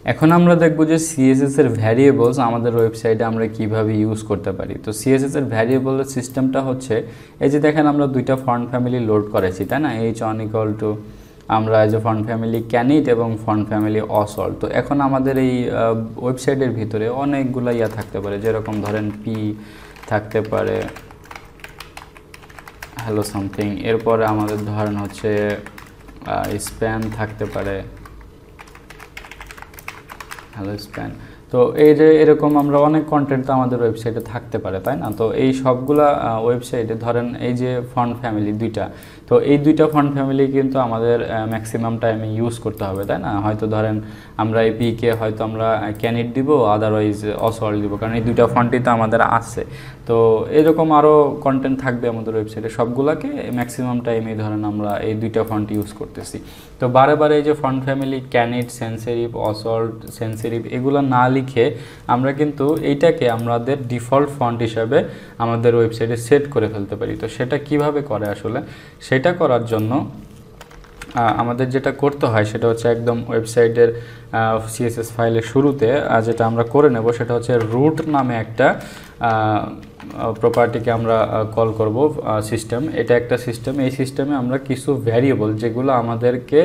এখন আমরা দেখব যে সিএসএস এর ভ্যারিয়েবলস আমাদের ওয়েবসাইটে আমরা কিভাবে ইউজ করতে পারি। তো সিএসএস এর ভ্যারিয়েবলের সিস্টেমটা হচ্ছে এই যে দেখেন আমরা দুইটা ফন্ট ফ্যামিলি লোড করেছি, তাই না? h1 = আমরা এই যে ফন্ট ফ্যামিলি ক্যানিট এবং ফন্ট ফ্যামিলি অসল্ট। তো এখন আমাদের এই ওয়েবসাইটের ভিতরে অনেকগুলো ইয়া থাকতে পারে, যেরকম ধরেন পি থাকতে পারে, হ্যালো সামথিং, এরপরে আমাদের ধরেন হচ্ছে স্প্যান থাকতে পারে, হ্যালো স্প্যান। তো এই যে এরকম আমরা অনেক কন্টেন্ট তো আমাদের ওয়েবসাইটে থাকতে পারে, তাই না? তো এই সবগুলা ওয়েবসাইটে ধরেন এই যে ফন্ট ফ্যামিলি দুইটা, তো এই দুইটা ফন্ট ফ্যামিলি কিন্তু আমাদের ম্যাক্সিমাম টাইমে ইউজ করতে হবে, তাই না? হয়তো ধরেন আমরা এই পিকে হয়তো আমরা ক্যানিট দিব, আদারওয়াইজ অসল্ট দিব, কারণ এই দুইটা ফন্টই তো আমাদের আছে। তো এরকম আরও কন্টেন্ট থাকবে আমাদের ওয়েবসাইটে, সবগুলোকে ম্যাক্সিমাম টাইমে ধরেন আমরা এই দুইটা ফন্ট ইউজ করতেছি। তো বারে বারে এই যে ফন্ট ফ্যামিলি ক্যানিট, সেন্সেরিভ, অসল্ট, সেন্সেরিভ এগুলো না লিখে আমরা কিন্তু এইটাকে আমাদের ডিফল্ট ফন্ট হিসাবে আমাদের ওয়েবসাইটে সেট করে ফেলতে পারি। তো সেটা কিভাবে করে আসলে, সেটা করার জন্য আমাদের যেটা করতে হয় সেটা হচ্ছে একদম ওয়েবসাইটের সিএসএস ফাইলের শুরুতে যেটা আমরা করে নেব সেটা হচ্ছে রুট নামে একটা প্রপার্টিকে আমরা কল করব সিস্টেম। এটা একটা সিস্টেম, এই সিস্টেমে আমরা কিছু ভ্যারিয়েবল যেগুলো আমাদেরকে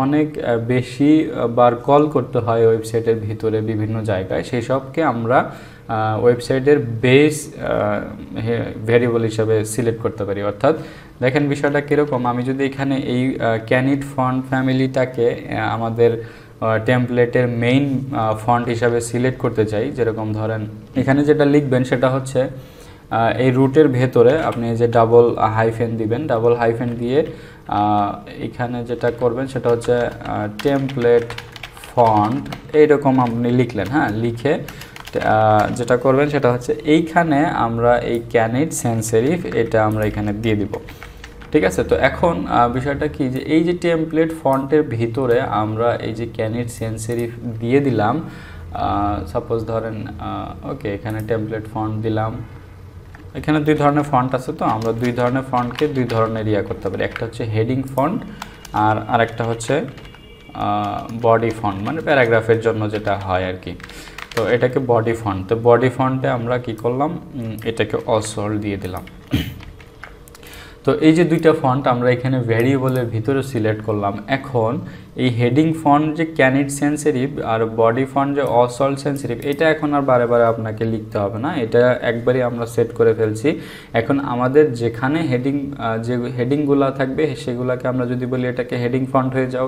অনেক বেশি বার কল করতে হয় ওয়েবসাইটের ভিতরে বিভিন্ন জায়গায়, সেই সবকে আমরা ওয়েবসাইটের বেস ভ্যারিয়েবল হিসাবে সিলেক্ট করতে পারি। অর্থাৎ দেখেন বিষয়টা কীরকম, আমি যদি এখানে এই ক্যানিট ফন্ট ফ্যামিলিটাকে আমাদের টেমপ্লেটের মেইন ফন্ট হিসাবে সিলেক্ট করতে চাই, যেরকম ধরেন এখানে যেটা লিখবেন সেটা হচ্ছে এই রুটের ভেতরে আপনি যে ডাবল হাইফেন দিবেন, ডাবল হাইফেন দিয়ে এখানে যেটা করবেন সেটা হচ্ছে টেমপ্লেট ফন্ট এইরকম আপনি লিখলেন। হ্যাঁ, লিখে যেটা করবেন সেটা হচ্ছে এইখানে আমরা এই ক্যানিট সেন্সেরিফ এটা আমরা এখানে দিয়ে দিব, ঠিক আছে? তো এখন বিষয়টা কি যে এই যে টেমপ্লেট ফন্টের ভিতরে আমরা এই যে ক্যানিট সেন্সেরিফ দিয়ে দিলাম, সাপোজ ধরেন ওকে এখানে টেমপ্লেট ফন্ট দিলাম, এখানে দুই ধরনের ফন্ট আছে, তো আমরা দুই ধরনের ফন্টকে দুই ধরনের ইয়া করতে পারি, একটা হচ্ছে হেডিং ফন্ট আর আরেকটা হচ্ছে বডি ফন্ট, মানে প্যারাগ্রাফের জন্য যেটা হয় আর কি। তো এটাকে বডি ফন্ট, তো বডি ফন্টে আমরা কি করলাম, এটাকে অসল্ট দিয়ে দিলাম। তো এই যে দুইটা ফন্ট আমরা এখানে ভ্যারিয়েবলের ভিতরে সিলেক্ট করলাম। এখন এই হেডিং ফন্ট যে ক্যানিট সেন্সেরিভ আর বডি ফন্ট যে অসল্ট সেন্সেরিভ, এটা এখন আর বারে বারে আপনাকে লিখতে হবে না, এটা একবারই আমরা সেট করে ফেলছি। এখন আমাদের যেখানে যে হেডিংগুলো থাকবে সেগুলোকে আমরা যদি বলি এটাকে হেডিং ফন্ট হয়ে যাও,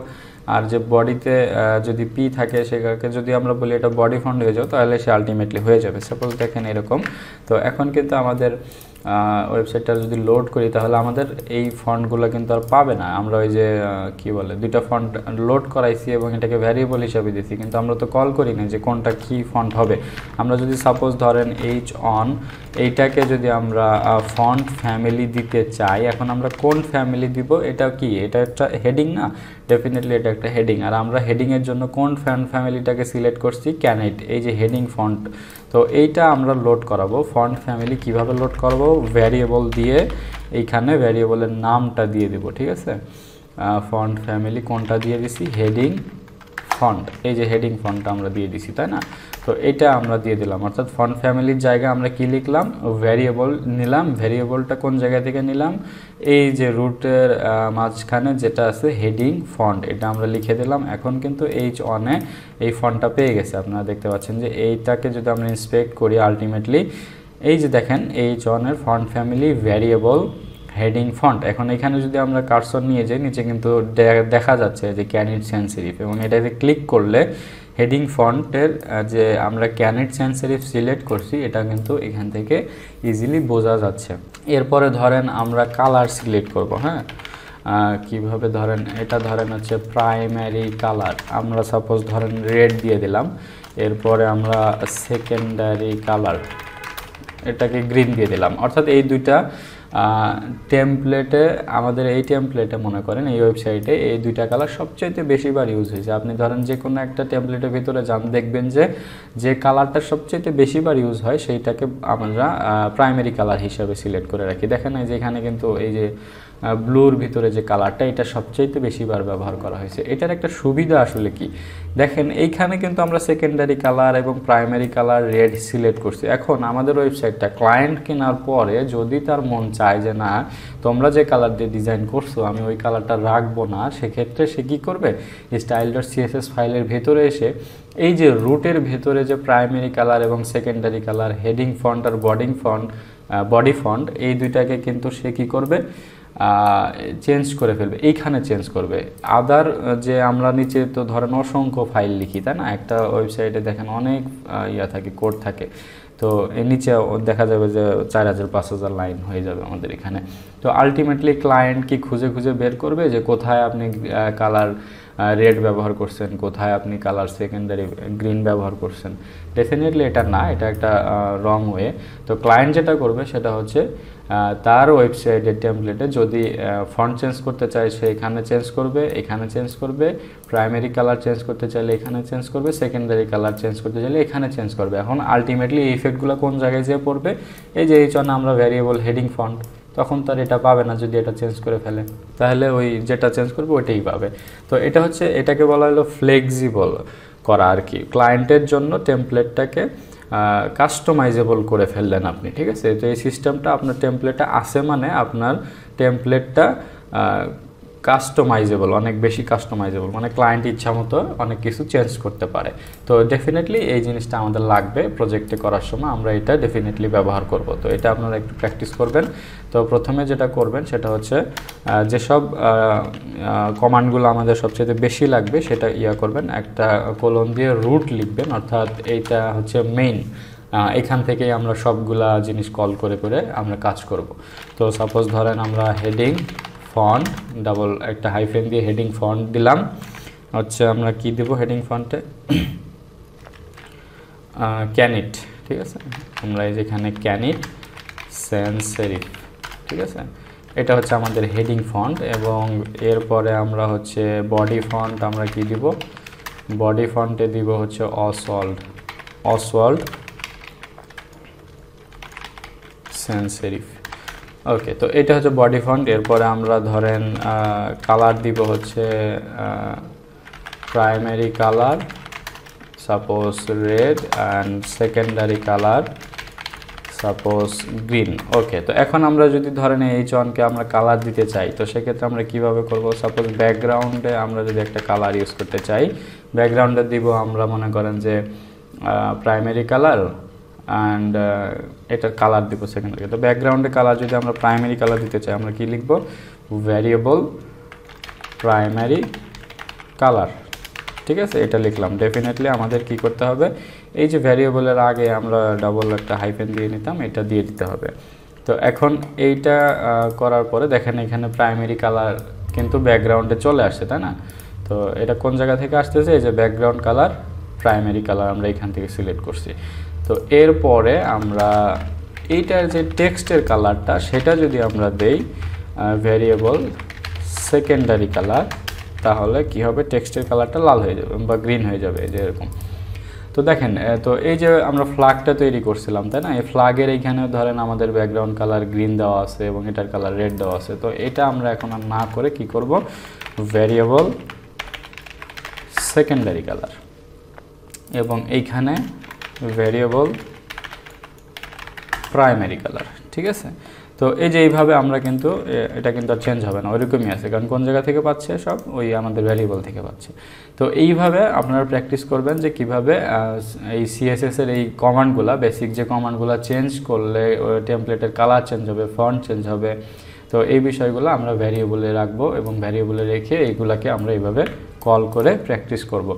আর যে বডিতে যদি পি থাকে সেটাকে যদি আমরা বলি এটা বডি ফন্ট হয়ে যাও, তাহলে সে আলটিমেটলি হয়ে যাবে। সাপোজ দেখেন এরকম। তো এখন কিন্তু আমাদের ওয়েবসাইটটা যদি লোড করি তাহলে আমাদের এই ফন্টগুলো কিন্তু আর পাবে না। আমরা ওই যে কি বলে দুইটা ফন্ট লোড করাইছি এবং এটাকে ভ্যারিয়েবল হিসাবে দিয়েছি, কিন্তু আমরা তো কল করি না যে কোনটা কি ফন্ট হবে। আমরা যদি সাপোজ ধরেন h1 এইটাকে যদি আমরা ফন্ট ফ্যামিলি দিতে চাই, এখন আমরা কোন ফ্যামিলি দিব, এটা কি, এটা একটা হেডিং না? ডেফিনেটলি এটা একটা হেডিং। আর আমরা হেডিংয়ের জন্য কোন ফন্ট ফ্যামিলিটাকে সিলেক্ট করছি, ক্যানিট, এই যে হেডিং ফন্ট। তো এইটা আমরা লোড করাবো। ফন্ট ফ্যামিলি কিভাবে লোড করব, ভ্যারিয়েবল দিয়ে এইখানে ভ্যারিয়েবলের নামটা দিয়ে দেব, ঠিক আছে? ফন্ট ফ্যামিলি কোনটা দিয়ে দিছি, হেডিং ফন্ট, এই যে হেডিং ফন্টটা আমরা দিয়ে দিছি, তাই না? তো এটা আমরা দিয়ে দিলাম, অর্থাৎ ফন্ট ফ্যামিলির জায়গায় আমরা কি লিখলাম, ভ্যারিয়েবল নিলাম। ভ্যারিয়েবলটা কোন জায়গা থেকে নিলাম, এই যে রুটের মাঝখানে যেটা আছে হেডিং ফন্ট, এটা আমরা লিখে দিলাম। এখন কিন্তু h1 এ এই ফন্টটা পেয়ে গেছে, আপনারা দেখতে পাচ্ছেন যে এইটাকে যদি আমরা ইন্সপেক্ট করি আলটিমেটলি এই যে দেখেন h1 এর font family variable heading font. এখন এখানে যদি আমরা কার্সর নিয়ে যাই নিচে কিন্তু দেখা যাচ্ছে যে ক্যানিট সেন্সেরিফ, এবং এটাতে ক্লিক করলে হেডিং ফন্টের যে আমরা ক্যানিট সেন্সেরিফ সিলেক্ট করছি এটা কিন্তু এখান থেকে ইজিলি বোঝা যাচ্ছে। এরপরে ধরেন আমরা কালার সিলেক্ট করব। হ্যাঁ, কিভাবে ধরেন এটা ধরেন হচ্ছে প্রাইমারি কালার, আমরা সাপোজ ধরেন রেড দিয়ে দিলাম। এরপরে আমরা সেকেন্ডারি কালার এটাকে গ্রিন দিয়ে দিলাম। অর্থাৎ এই দুইটা টেমপ্লেটে আমাদের এই টেমপ্লেটে মনে করেন এই ওয়েবসাইটে এই দুইটা কালার সবচেয়ে বেশিবার ইউজ হয়েছে। আপনি ধরেন যে কোনো একটা টেমপ্লেটের ভিতরে যান, দেখবেন যে কালারটা সবচেয়ে বেশিবার ইউজ হয় সেইটাকে আমরা প্রাইমারি কালার হিসাবে সিলেক্ট করে রাখি। দেখেন এই যে এখানে কিন্তু এই যে ব্লুর ভিতরে যে কালারটা, এটা সবচাইতে বেশিবার ব্যবহার করা হয়েছে। এটার একটা সুবিধা আসলে কি দেখেন, এইখানে কিন্তু আমরা সেকেন্ডারি কালার এবং প্রাইমারি কালার রেড সিলেক্ট করছি। এখন আমাদের ওয়েবসাইটটা ক্লায়েন্ট কেনার পরে যদি তার মন চায় যে না তোমরা যে কালার দিয়ে ডিজাইন করছো আমি ওই কালারটা রাখবো না, সেক্ষেত্রে সে কী করবে, style.css ফাইলের ভেতরে এসে এই যে রুটের ভেতরে যে প্রাইমারি কালার এবং সেকেন্ডারি কালার, হেডিং ফন্ট আর বডি ফন্ট এই দুইটাকে কিন্তু সে কী করবে, চেঞ্জ করে ফেলবে, এইখানে চেঞ্জ করবে। আদার যে আমরা নিচে তো ধরেন অসংখ্য ফাইল লিখি তাই না, একটা ওয়েবসাইটে দেখেন অনেক থাকে, কোড থাকে, তো এর নিচে দেখা যাবে যে 4000-5000 লাইন হয়ে যাবে আমাদের এখানে। তো আলটিমেটলি ক্লায়েন্ট কি খুঁজে খুঁজে বের করবে যে কোথায় আপনি কালার রেড ব্যবহার করছেন, কোথায় আপনি কালার সেকেন্ডারি গ্রিন ব্যবহার করছেন? ডেফিনেটলি এটা না, এটা একটা রং ওয়ে। তো ক্লায়েন্ট যেটা করবে সেটা হচ্ছে তার ওয়েবসাইটের টেমপ্লেটে যদি ফন্ট চেঞ্জ করতে চায় সে এখানে চেঞ্জ করবে, এখানে চেঞ্জ করবে, প্রাইমারি কালার চেঞ্জ করতে চাইলে এখানে চেঞ্জ করবে, সেকেন্ডারি কালার চেঞ্জ করতে চাইলে এখানে চেঞ্জ করবে। এখন আলটিমেটলি এই ইফেক্টগুলো কোন জায়গায় যেয়ে পড়বে, এই যে এই জন্য আমরা ভ্যারিয়েবল হেডিং ফন্ট, তখন তার এটা পাবে না যদি এটা চেঞ্জ করে ফেলে, তাহলে ওই যেটা চেঞ্জ করবে ওইটাই পাবে। তো এটা হচ্ছে, এটাকে বলা হলো ফ্লেক্সিবল করা আর কি, ক্লায়েন্টের জন্য টেমপ্লেটটাকে কাস্টমাইজেবল করে ফেললেন আপনি, ঠিক আছে। তো এই সিস্টেমটা আপনার টেমপ্লেটে আসে মানে আপনার টেমপ্লেটটা কাস্টমাইজেবল, অনেক বেশি কাস্টমাইজেবল, মানে ক্লায়েন্ট ইচ্ছা মতো অনেক কিছু চেঞ্জ করতে পারে। তো ডেফিনেটলি এই জিনিসটা আমাদের লাগবে প্রজেক্টে করার সময়, আমরা এটা ডেফিনেটলি ব্যবহার করব। তো এটা আপনারা একটু প্র্যাকটিস করবেন। তো প্রথমে যেটা করবেন সেটা হচ্ছে যেসব কমান্ডগুলো আমাদের সবচেয়ে বেশি লাগবে সেটা করবেন, একটা কোলন দিয়ে রুট লিখবেন, অর্থাৎ এইটা হচ্ছে মেইন, এখান থেকেই আমরা সবগুলা জিনিস কল করে করে আমরা কাজ করব। তো সাপোজ ধরেন আমরা হেডিং ফন্ট ডাবল একটা হাইফেন দিয়ে হেডিং ফন্ট দিলাম, হচ্ছে আমরা কি দেব হেডিং ফন্টে, ক্যানিট, ঠিক আছে। আমরা এই যেখানে ক্যানিট sans serif, ঠিক আছে, এটা হচ্ছে আমাদের হেডিং ফন্ট। এবং এরপরে আমরা হচ্ছে বডি ফন্ট, আমরা কি দিব, বডি ফন্টে দিব হচ্ছে অসওয়াল্ড sans serif। ওকে, তো এটা হচ্ছে বডি ফন্ট। এরপরে আমরা ধরেন কালার দিব হচ্ছে primary colour suppose red and secondary colour suppose green. Okay, তো এখন আমরা যদি ধরেন এই চনকে আমরা কালার দিতে চাই, তো সেক্ষেত্রে আমরা কিভাবে করব, সাপোজ ব্যাকগ্রাউন্ডে আমরা যদি একটা কালার ইউজ করতে চাই, ব্যাকগ্রাউন্ডে দিব আমরা মনে করেন যে প্রাইমারি কালার অ্যান্ড এটার কালার দিব সেকেন্ডারি। তো ব্যাকগ্রাউন্ডে কালার যদি আমরা প্রাইমারি কালার দিতে চাই আমরা কি লিখব, ভ্যারিয়েবল প্রাইমারি কালার, ঠিক আছে, এটা লিখলাম। ডেফিনেটলি আমাদের কি করতে হবে, এই যে ভ্যারিয়েবলের আগে আমরা ডাবল একটা হাইফেন দিয়ে নিতাম, এটা দিয়ে দিতে হবে। তো এখন এইটা করার পরে দেখেন এখানে প্রাইমারি কালার কিন্তু ব্যাকগ্রাউন্ডে চলে আসছে, তাই না। তো এটা কোন জায়গা থেকে আসতেছে, এই যে ব্যাকগ্রাউন্ড কালার প্রাইমারি কালার আমরা এখান থেকে সিলেক্ট করছি। তো এরপরে আমরা এইটার যে টেক্সটের কালারটা সেটা যদি আমরা দেই ভ্যারিয়েবল সেকেন্ডারি কালার, তাহলে কি হবে, টেক্সটের কালারটা লাল হয়ে যাবে বা গ্রিন হয়ে যাবে, যে এরকম। তো দেখেন, তো এই যে আমরা ফ্ল্যাগটা তৈরি করছিলাম তাই না, এই ফ্ল্যাগের এইখানে ধরেন আমাদের ব্যাকগ্রাউন্ড কালার গ্রিন দেওয়া আছে এবং এটার কালার রেড দেওয়া আছে। তো এটা আমরা এখন আর না করে কি করব, ভ্যারিয়েবল সেকেন্ডারি কালার এবং এইখানে ভ্যারিয়েবল প্রাইমারি কালার, ঠিক আছে। তো এই যে এইভাবে আমরা কিন্তু এটা কিন্তু আর চেঞ্জ হবে না, ওইরকমই আছে, কারণ কোন জায়গা থেকে পাচ্ছে, সব ওই আমাদের ভ্যারিয়েবল থেকে পাচ্ছে। তো এইভাবে আপনারা প্র্যাকটিস করবেন যে কিভাবে এই সিএসএস এর এই কমান্ডগুলো, বেসিক যে কমান্ডগুলো চেঞ্জ করলে টেমপ্লেটের কালার চেঞ্জ হবে, ফন্ট চেঞ্জ হবে। তো এই বিষয়গুলো আমরা ভ্যারিয়েবলে রাখবো এবং ভ্যারিয়েবলে রেখে এইগুলাকে আমরা এইভাবে কল করে প্র্যাকটিস করব।